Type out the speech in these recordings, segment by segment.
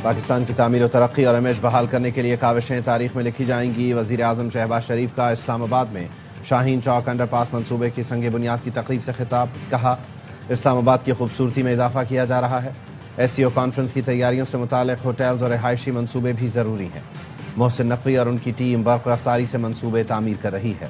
پاکستان کی تعمیر و ترقی اور امیج بحال کرنے کے لیے کاوشیں تاریخ میں لکھی جائیں گی۔ وزیر اعظم شہباز شریف کا اسلام آباد میں شاہین چوک انڈر پاس منصوبے کی سنگ بنیاد کی تقریب سے خطاب۔ کہا، اسلام آباد کی خوبصورتی میں اضافہ کیا جا رہا ہے۔ ایس سی او کانفرنس کی تیاریوں سے متعلق ہوٹلز اور رہائشی منصوبے بھی ضروری ہیں۔ محسن نقوی اور ان کی ٹیم برق رفتاری سے منصوبے تعمیر کر رہی ہے۔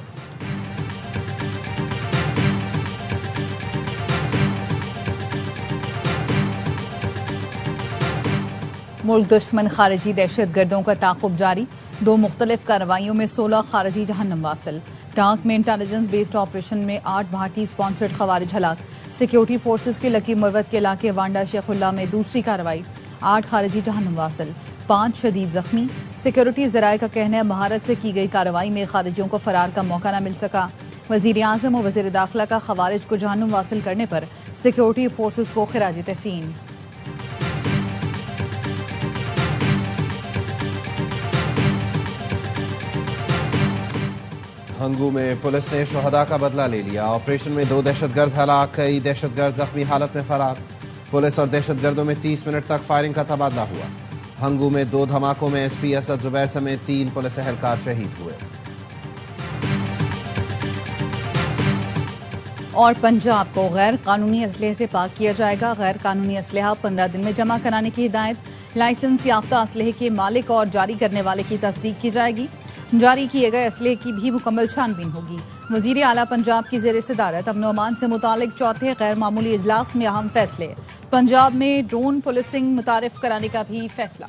ملک دشمن خارجی دہشت گردوں کا تعاقب جاری، 2 مختلف کارروائیوں میں 16 خارجی جہنم واصل۔ ٹانک میں انٹیلیجنس بیسڈ آپریشن میں 8 بھارتی اسپانسرڈ خوارج ہلاک۔ سیکیورٹی فورسز کے لکی مروت کے علاقے وانڈا شیخ اللہ میں دوسری کارروائی، 8 خارجی جہنم واصل، 5 شدید زخمی۔ سیکیورٹی ذرائع کا کہنا ہے مہارت سے کی گئی کارروائی میں خارجیوں کو فرار کا موقع نہ مل سکا۔ وزیر اعظم اور وزیر داخلہ کا خوارج کو جہنم واصل کرنے پر سیکیورٹی فورسز کو خراج تحسین۔ ہنگو میں پولیس نے شہداء کا بدلہ لے لیا۔ آپریشن میں 2 دہشت گرد ہلاک، کئی دہشت گرد زخمی حالت میں فرار۔ پولیس اور دہشت گردوں میں 30 منٹ تک فائرنگ کا تبادلہ ہوا۔ ہنگو میں 2 دھماکوں میں ایس پی اسد زبیر سمیت 3 پولیس اہلکار شہید ہوئے۔ اور پنجاب کو غیر قانونی اسلحے سے پاک کیا جائے گا۔ غیر قانونی اسلحہ 15 دن میں جمع کرانے کی ہدایت۔ لائسنس یافتہ اسلحے کے مالک اور جاری کرنے والے کی تصدیق کی جائے گی۔ جاری کیے گئے اسلحے کی بھی مکمل چھان بین ہوگی۔ وزیر اعلیٰ پنجاب کی زیر صدارت امن و امان سے متعلق چوتھے غیر معمولی اجلاس میں اہم فیصلے۔ پنجاب میں ڈرون پولیسنگ متعارف کرانے کا بھی فیصلہ۔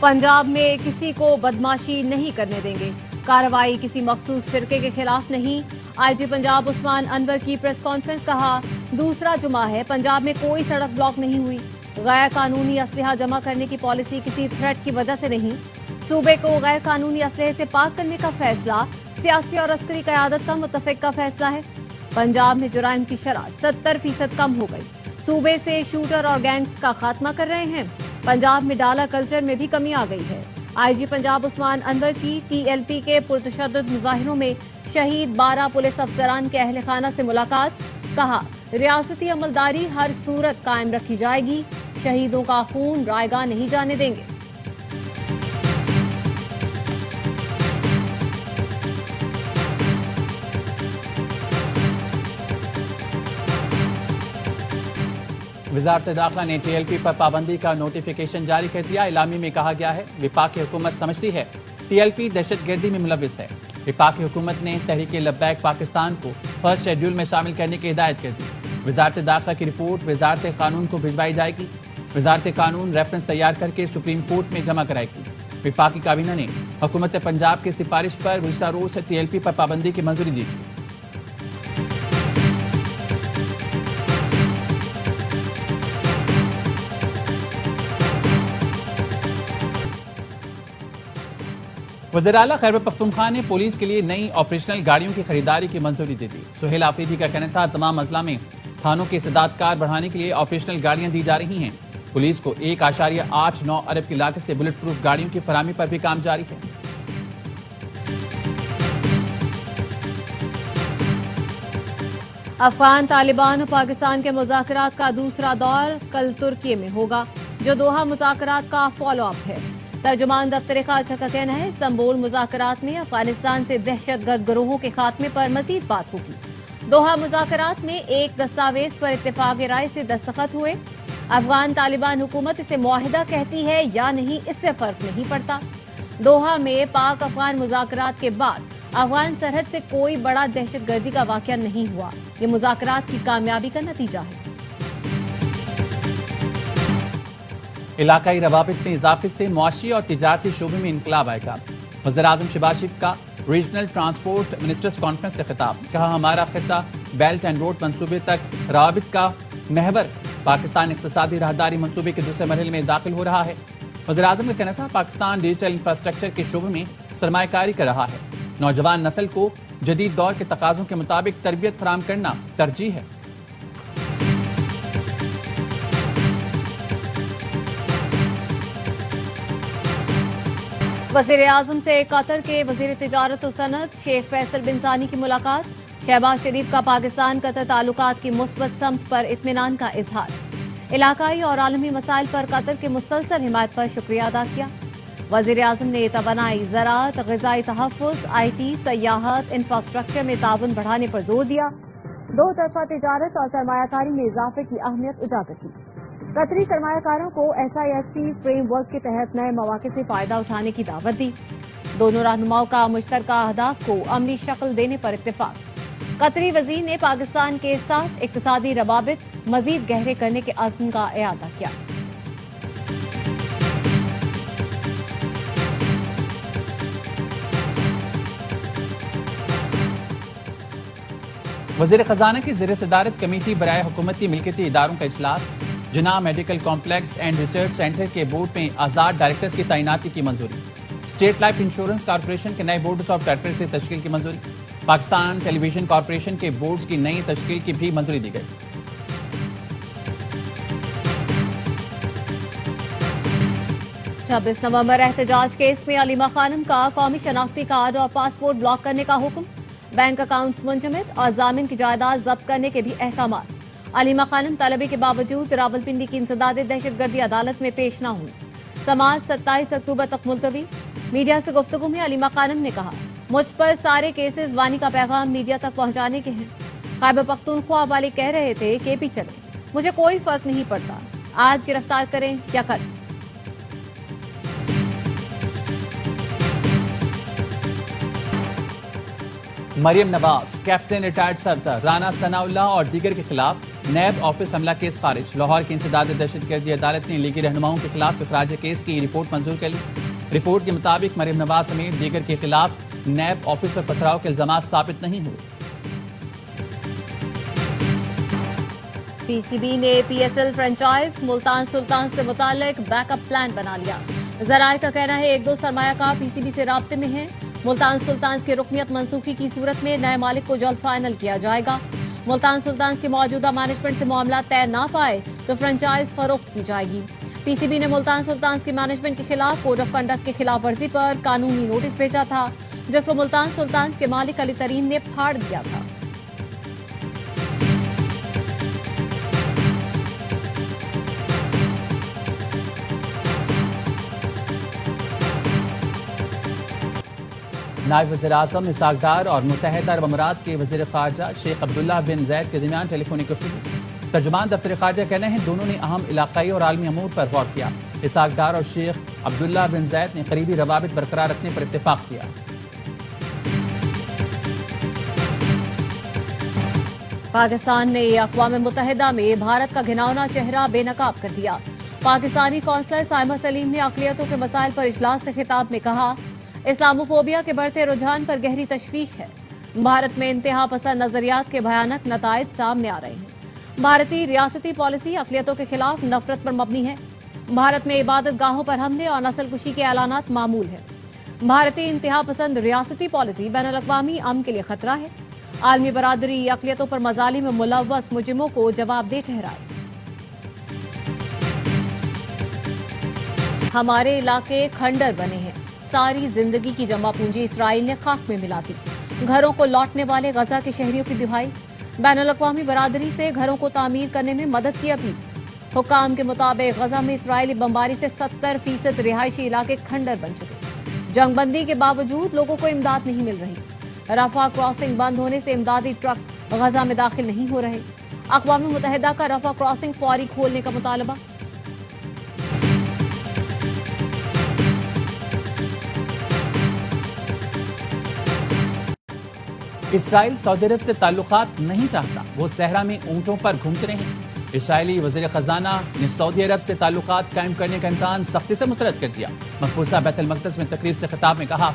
پنجاب میں کسی کو بدماشی نہیں کرنے دیں گے، کارروائی کسی مخصوص فرقے کے خلاف نہیں۔ آئی جی پنجاب عثمان انور کی پریس کانفرنس۔ کہا، دوسرا جمعہ ہے، پنجاب میں کوئی سڑک بلاک نہیں ہوئی۔ غیر قانونی اسلحہ جمع کرنے کی پالیسی کسی تھریٹ کی وجہ سے نہیں۔ صوبے کو غیر قانونی اسلحے سے پاک کرنے کا فیصلہ سیاسی اور عسکری قیادت کا متفقہ فیصلہ ہے۔ پنجاب میں جرائم کی شرح 70% کم ہو گئی۔ صوبے سے شوٹر اور گینگز کا خاتمہ کر رہے ہیں۔ پنجاب میں ڈالا کلچر میں بھی کمی آ گئی ہے۔ آئی جی پنجاب عثمان انور کی ٹی ایل پی کے پرتشدد مظاہروں میں شہید 12 پولیس افسران کے اہل خانہ سے ملاقات۔ کہا، ریاستی عملداری ہر صورت قائم رکھی جائے گی، شہیدوں کا خون رائیگاں نہیں جانے دیں گے۔ وزارت داخلہ نے ٹی ایل پی پر پابندی کا نوٹیفیکیشن جاری کر دیا۔ اعلامیے میں کہا گیا ہے، وفاقی حکومت سمجھتی ہے ٹی ایل پی دہشت گردی میں ملوث ہے۔ وفاقی حکومت نے تحریک لبیک پاکستان کو فرسٹ شیڈول میں شامل کرنے کی ہدایت کر دی۔ وزارت داخلہ کی رپورٹ وزارت قانون کو بھجوائی جائے گی۔ وزارت قانون ریفرنس تیار کر کے سپریم کورٹ میں جمع کرائے گی۔ وفاقی کابینہ نے حکومت پنجاب کی سفارش پر گزشتہ روز ٹی ایل پی پر پابندی کی منظوری دی تھی۔ وزیر اعلیٰ خیبر پختونخوا نے پولیس کے لیے نئی آپریشنل گاڑیوں کی خریداری کی منظوری دے دی۔ سہیل آفریدی کا کہنا تھا، تمام اضلاع میں تھانوں کی استعداد کار بڑھانے کے لیے آپریشنل گاڑیاں دی جا رہی ہیں۔ پولیس کو 1.89 ارب کی لاگت سے بلٹ پروف گاڑیوں کی فراہمی پر بھی کام جاری ہے۔ افغان طالبان اور پاکستان کے مذاکرات کا دوسرا دور کل ترکی میں ہوگا، جو دوحہ مذاکرات کا فالو اپ ہے۔ ترجمان دفتر خارجہ کا کہنا ہے، استنبول مذاکرات میں افغانستان سے دہشت گرد گروہوں کے خاتمے پر مزید بات ہوگی۔ دوحہ مذاکرات میں ایک دستاویز پر اتفاق رائے سے دستخط ہوئے۔ افغان طالبان حکومت اسے معاہدہ کہتی ہے یا نہیں، اس سے فرق نہیں پڑتا۔ دوحہ میں پاک افغان مذاکرات کے بعد افغان سرحد سے کوئی بڑا دہشت گردی کا واقعہ نہیں ہوا۔ یہ مذاکرات کی کامیابی کا نتیجہ ہے۔ علاقائی روابط میں اضافے سے معاشی اور تجارتی شعبے میں انقلاب آئے گا۔ وزیر اعظم شہباز شریف کا ریجنل ٹرانسپورٹ منسٹرز کانفرنس سے خطاب۔ کہا، ہمارا خطہ بیلٹ اینڈ روڈ منصوبے تک روابط کا محور پاکستان اقتصادی راہداری منصوبے کے دوسرے مرحلے میں داخل ہو رہا ہے۔ وزیر اعظم کا کہنا تھا، پاکستان ڈیجیٹل انفراسٹرکچر کے شعبے میں سرمایہ کاری کر رہا ہے۔ نوجوان نسل کو جدید دور کے تقاضوں کے مطابق تربیت فراہم کرنا ترجیح ہے۔ وزیر اعظم سے قطر کے وزیر تجارت و صنعت شیخ فیصل بن ثانی کی ملاقات۔ شہباز شریف کا پاکستان قطر تعلقات کی مثبت سمت پر اطمینان کا اظہار۔ علاقائی اور عالمی مسائل پر قطر کے مسلسل حمایت پر شکریہ ادا کیا۔ وزیر اعظم نے توانائی، زراعت، غذائی تحفظ، IT، سیاحت، انفراسٹرکچر میں تعاون بڑھانے پر زور دیا۔ دو طرفہ تجارت اور سرمایہ کاری میں اضافے کی اہمیت اجاگر کی۔ قطری سرمایہ کاروں کو SIFC فریم ورک کے تحت نئے مواقع سے فائدہ اٹھانے کی دعوت دی۔ دونوں رہنماؤں کا مشترکہ اہداف کو عملی شکل دینے پر اتفاق۔ قطری وزیر نے پاکستان کے ساتھ اقتصادی روابط مزید گہرے کرنے کے عزم کا اعادہ کیا۔ وزیر خزانہ کی زیر صدارت کمیٹی برائے حکومتی ملکیتی اداروں کا اجلاس۔ Jinnah medical complex and research centre کے بورڈ میں آزاد ڈائریکٹرز کی تعیناتی کی منظوری۔ اسٹیٹ لائف انشورنس کارپوریشن کے نئے بورڈز آف ڈائریکٹرز سے تشکیل کی منظوری۔ پاکستان ٹیلی ویژن کارپوریشن کے بورڈز کی نئی تشکیل کی بھی منظوری دی گئی۔ 26 نومبر احتجاج کیس میں علیمہ خانم کا قومی شناختی کارڈ اور پاسپورٹ بلاک کرنے کا حکم۔ بینک اکاؤنٹس منجمد اور ضامن کی جائیداد ضبط کرنے کے بھی احکامات۔ علیمہ خانم طلبی کے باوجود راولپنڈی کی انسداد دہشت گردی عدالت میں پیش نہ ہوئی۔ سماعت 27 اکتوبر تک ملتوی۔ میڈیا سے گفتگو میں علیمہ خانم نے کہا، مجھ پر سارے کیسز وانی کا پیغام میڈیا تک پہنچانے کے ہیں۔ خیبر پختونخوا والے کہہ رہے تھے کہ پی چلیں، مجھے کوئی فرق نہیں پڑتا، آج گرفتار کریں یا کل۔ مریم نواز، کیپٹن ریٹائرڈ سردار رانا ثناء اللہ اور دیگر کے خلاف نیب آفس حملہ کیس خارج۔ لاہور کی انسداد دہشت گردی عدالت نے لیگی رہنماؤں کے خلاف اخراج کیس کی رپورٹ منظور کر لی۔ رپورٹ کے مطابق مریم نواز سمیت دیگر کے خلاف نیب آفس پر پتھراؤ کے الزامات ثابت نہیں ہوئے۔ PCB نے PSL فرنچائز ملتان سلطان سے متعلق بیک اپ پلان بنا لیا۔ ذرائع کا کہنا ہے 1-2 سرمایہ کار PCB سے رابطے میں ہیں۔ ملتان سلطان کی رکنیت منسوخی کی صورت میں نئے مالک کو جلد فائنل کیا جائے گا۔ ملتان سلطان کی موجودہ مینجمنٹ سے معاملات طے نہ پائے تو فرنچائز فروخت کی جائے گی۔ PCB نے ملتان سلطان کی مینجمنٹ کے خلاف کوڈ آف کنڈکٹ کی خلاف ورزی پر قانونی نوٹس بھیجا تھا، جس کو ملتان سلطان کے مالک علی ترین نے پھاڑ دیا تھا۔ نائب وزیر اعظم اسحاق ڈار اور متحدہ عرب امارات کے وزیر خارجہ شیخ عبداللہ بن زید کے درمیان ٹیلی فونک گفتگو۔ ترجمان دفتر خارجہ کہنے ہیں دونوں نے اہم علاقائی اور عالمی امور پر غور کیا۔ اسحاق ڈار اور شیخ عبداللہ بن زید نے قریبی روابط برقرار رکھنے پر اتفاق کیا۔ پاکستان نے اقوام متحدہ میں بھارت کا گھناؤنا چہرہ بے نقاب کر دیا۔ پاکستانی کونسلر سائمہ سلیم نے اقلیتوں کے مسائل پر اجلاس سے خطاب میں کہا، اسلاموفوبیا کے بڑھتے رجحان پر گہری تشویش ہے۔ بھارت میں انتہا پسند نظریات کے بھیانک نتائج سامنے آ رہے ہیں۔ بھارتی ریاستی پالیسی اقلیتوں کے خلاف نفرت پر مبنی ہے۔ بھارت میں عبادت گاہوں پر حملے اور نسل کشی کے اعلانات معمول ہیں۔ بھارتی انتہا پسند ریاستی پالیسی بین الاقوامی امن کے لیے خطرہ ہے۔ عالمی برادری اقلیتوں پر مظالم میں ملوث مجرموں کو جواب دہ ٹھہرائے۔ ہمارے علاقے کھنڈر بنے ہیں، ساری زندگی کی جمع پونجی اسرائیل نے خاک میں ملا دی۔ گھروں کو لوٹنے والے غزہ کے شہریوں کی دہائی، بین الاقوامی برادری سے گھروں کو تعمیر کرنے میں مدد کی اپیل۔ حکام کے مطابق غزہ میں اسرائیلی بمباری سے 70% رہائشی علاقے کھنڈر بن چکے۔ جنگ بندی کے باوجود لوگوں کو امداد نہیں مل رہی۔ رفح کراسنگ بند ہونے سے امدادی ٹرک غزہ میں داخل نہیں ہو رہے۔ اقوام متحدہ کا رفح کراسنگ فوری کھولنے کا مطالبہ۔ اسرائیل سعودی عرب سے تعلقات نہیں چاہتا، وہ صحرا میں اونٹوں پر گھومتے رہے۔ اسرائیلی وزیر خزانہ نے سعودی عرب سے تعلقات قائم کرنے کا امکان سختی سے مسترد کر دیا۔ مقبوضہ بیت المقدس میں تقریب سے خطاب میں کہا،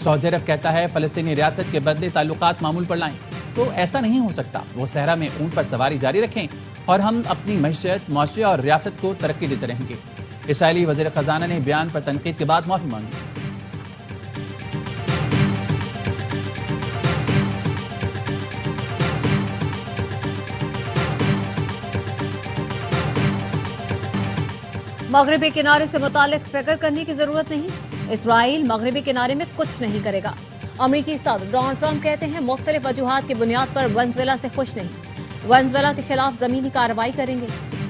سعودی عرب کہتا ہے فلسطینی ریاست کے بدلے تعلقات معمول پر لائیں تو ایسا نہیں ہو سکتا۔ وہ صحرا میں اونٹ پر سواری جاری رکھیں اور ہم اپنی معیشت، معاشرے اور ریاست کو ترقی دیتے رہیں گے۔ اسرائیلی وزیر خزانہ نے بیان پر تنقید کے بعد معافی مانگی۔ مغربی کنارے سے متعلق فکر کرنے کی ضرورت نہیں، اسرائیل مغربی کنارے میں کچھ نہیں کرے گا۔ امریکی صدر ڈونلڈ ٹرمپ کہتے ہیں مختلف وجوہات کی بنیاد پر ونزویلا سے خوش نہیں، ونزویلا کے خلاف زمینی کارروائی کریں گے۔